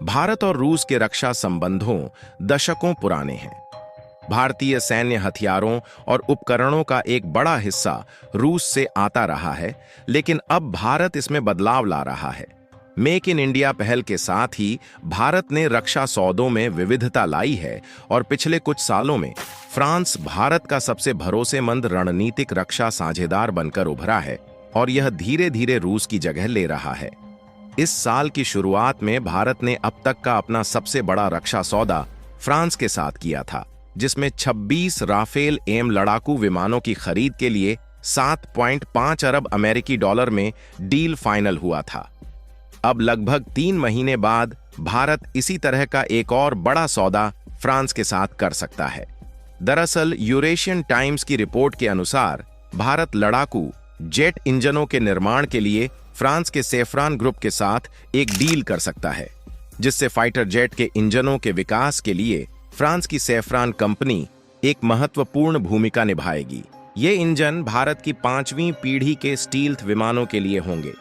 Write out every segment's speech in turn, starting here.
भारत और रूस के रक्षा संबंधों दशकों पुराने हैं। भारतीय सैन्य हथियारों और उपकरणों का एक बड़ा हिस्सा रूस से आता रहा है, लेकिन अब भारत इसमें बदलाव ला रहा है। मेक इन इंडिया पहल के साथ ही भारत ने रक्षा सौदों में विविधता लाई है और पिछले कुछ सालों में फ्रांस भारत का सबसे भरोसेमंद रणनीतिक रक्षा साझेदार बनकर उभरा है और यह धीरे धीरे रूस की जगह ले रहा है। इस साल की शुरुआत में भारत ने अब तक का अपना सबसे बड़ा रक्षा सौदा फ्रांस के साथ किया था, जिसमें 26 राफेल एम लड़ाकू विमानों की खरीद के लिए 7.5 अरब अमेरिकी डॉलर में डील फाइनल हुआ था। अब लगभग 3 महीने बाद भारत इसी तरह का एक और बड़ा सौदा फ्रांस के साथ कर सकता है। दरअसल यूरेशियन टाइम्स की रिपोर्ट के अनुसार भारत लड़ाकू जेट इंजनों के निर्माण के लिए फ्रांस के सेफ्रान ग्रुप के साथ एक डील कर सकता है, जिससे फाइटर जेट के इंजनों के विकास के लिए फ्रांस की सेफ्रान कंपनी एक महत्वपूर्ण भूमिका निभाएगी। ये इंजन भारत की 5वीं पीढ़ी के स्टील्थ विमानों के लिए होंगे।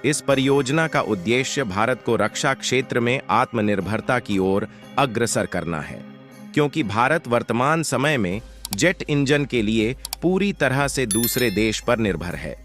इस परियोजना का उद्देश्य भारत को रक्षा क्षेत्र में आत्मनिर्भरता की ओर अग्रसर करना है, क्योंकि भारत वर्तमान समय में जेट इंजन के लिए पूरी तरह से दूसरे देश पर निर्भर है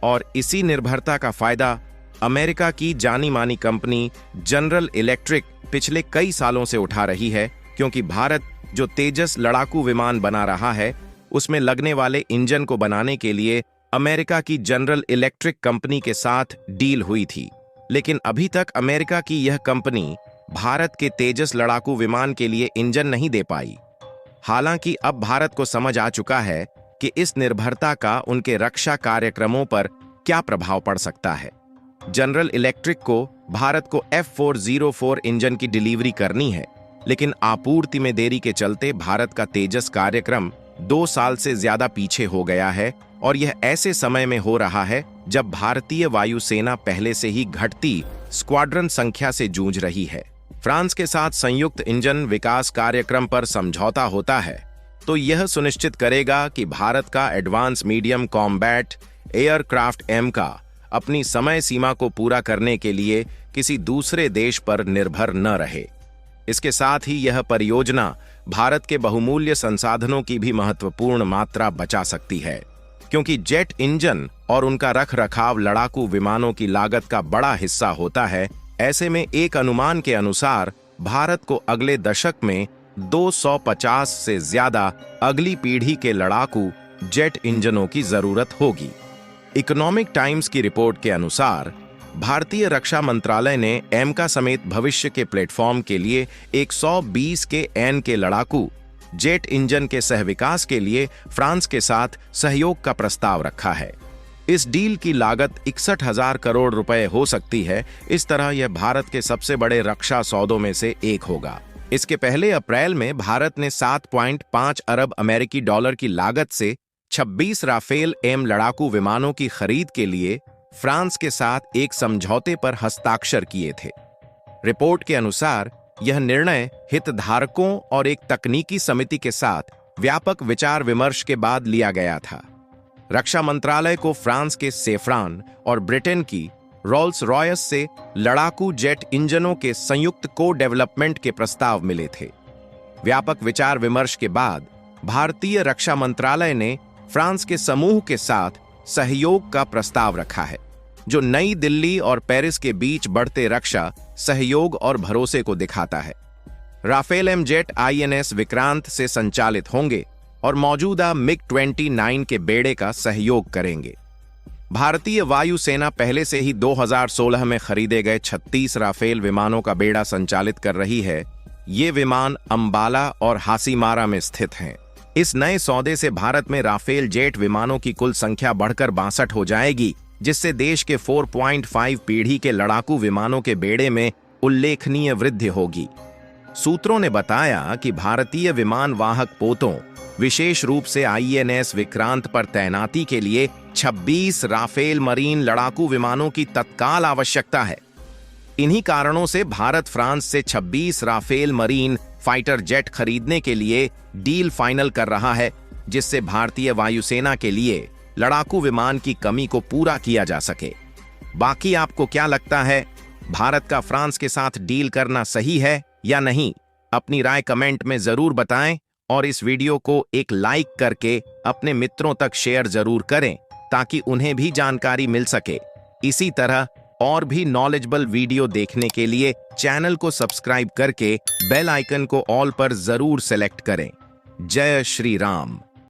और इसी निर्भरता का फायदा अमेरिका की जानी मानी कंपनी जनरल इलेक्ट्रिक पिछले कई सालों से उठा रही है, क्योंकि भारत जो तेजस लड़ाकू विमान बना रहा है उसमें लगने वाले इंजन को बनाने के लिए अमेरिका की जनरल इलेक्ट्रिक कंपनी के साथ डील हुई थी। लेकिन अभी तक अमेरिका की यह कंपनी भारत के तेजस लड़ाकू विमान के लिए इंजन नहीं दे पाई। हालांकि अब भारत को समझ आ चुका है कि इस निर्भरता का उनके रक्षा कार्यक्रमों पर क्या प्रभाव पड़ सकता है। जनरल इलेक्ट्रिक को भारत को F404 इंजन की डिलीवरी करनी है, लेकिन आपूर्ति में देरी के चलते भारत का तेजस कार्यक्रम 2 साल से ज्यादा पीछे हो गया है और यह ऐसे समय में हो रहा है जब भारतीय वायुसेना पहले से ही घटती स्क्वाड्रन संख्या से जूझ रही है। फ्रांस के साथ संयुक्त इंजन विकास कार्यक्रम पर समझौता होता है तो यह सुनिश्चित करेगा कि भारत का एडवांस मीडियम कॉम्बैट एयरक्राफ्ट एम का अपनी समय सीमा को पूरा करने के लिए किसी दूसरे देश पर निर्भर न रहे। इसके साथ ही यह परियोजना भारत के बहुमूल्य संसाधनों की भी महत्वपूर्ण मात्रा बचा सकती है, क्योंकि जेट इंजन और उनका रखरखाव लड़ाकू विमानों की लागत का बड़ा हिस्सा होता है। ऐसे में एक अनुमान के अनुसार भारत को अगले दशक में 250 से ज्यादा अगली पीढ़ी के लड़ाकू जेट इंजनों की जरूरत होगी। इकोनॉमिक टाइम्स की रिपोर्ट के अनुसार भारतीय रक्षा मंत्रालय ने एमका समेत भविष्य के प्लेटफॉर्म के लिए 120 के एन के लड़ाकू जेट इंजन के सहविकास के लिए फ्रांस के साथ सहयोग का प्रस्ताव रखा है। इस डील की लागत 61,000 करोड़ रुपए हो सकती है। इस तरह यह भारत के सबसे बड़े रक्षा सौदों में से एक होगा। इसके पहले अप्रैल में भारत ने 7.5 अरब अमेरिकी डॉलर की लागत से 26 राफेल एम लड़ाकू विमानों की खरीद के लिए फ्रांस के साथ एक समझौते पर हस्ताक्षर किए थे। रिपोर्ट के अनुसार यह निर्णय हितधारकों और एक तकनीकी समिति के साथ व्यापक विचार विमर्श के बाद लिया गया था। रक्षा मंत्रालय को फ्रांस के सेफ्रान और ब्रिटेन की रोल्स रॉयस से लड़ाकू जेट इंजनों के संयुक्त को डेवलपमेंट के प्रस्ताव मिले थे। व्यापक विचार विमर्श के बाद भारतीय रक्षा मंत्रालय ने फ्रांस के समूह के साथ सहयोग का प्रस्ताव रखा है, जो नई दिल्ली और पेरिस के बीच बढ़ते रक्षा सहयोग और भरोसे को दिखाता है। Rafale M jet INS Vikrant से संचालित होंगे और मौजूदा MiG-29 के बेड़े का सहयोग करेंगे। भारतीय वायुसेना पहले से ही 2016 में खरीदे गए 36 राफेल विमानों का बेड़ा संचालित कर रही है। ये विमान अंबाला और हासीमारा में स्थित हैं। इस नए सौदे से भारत में राफेल जेट विमानों की कुल संख्या बढ़कर 62 हो जाएगी, जिससे देश के 4.5 पीढ़ी के लड़ाकू विमानों के बेड़े में उल्लेखनीय वृद्धि होगी। सूत्रों ने बताया कि भारतीय विमान वाहक पोतों, विशेष रूप से INS विक्रांत पर तैनाती के लिए 26 राफेल मरीन लड़ाकू विमानों की तत्काल आवश्यकता है। इन्हीं कारणों से भारत फ्रांस से 26 राफेल मरीन फाइटर जेट खरीदने के लिए डील फाइनल कर रहा है, जिससे भारतीय वायुसेना के लिए लड़ाकू विमान की कमी को पूरा किया जा सके। बाकी आपको क्या लगता है? भारत का फ्रांस के साथ डील करना सही है या नहीं? अपनी राय कमेंट में जरूर बताएं और इस वीडियो को एक लाइक करके अपने मित्रों तक शेयर जरूर करें ताकि उन्हें भी जानकारी मिल सके। इसी तरह और भी नॉलेजेबल वीडियो देखने के लिए चैनल को सब्सक्राइब करके बेल आइकन को ऑल पर जरूर सेलेक्ट करें। जय श्री राम।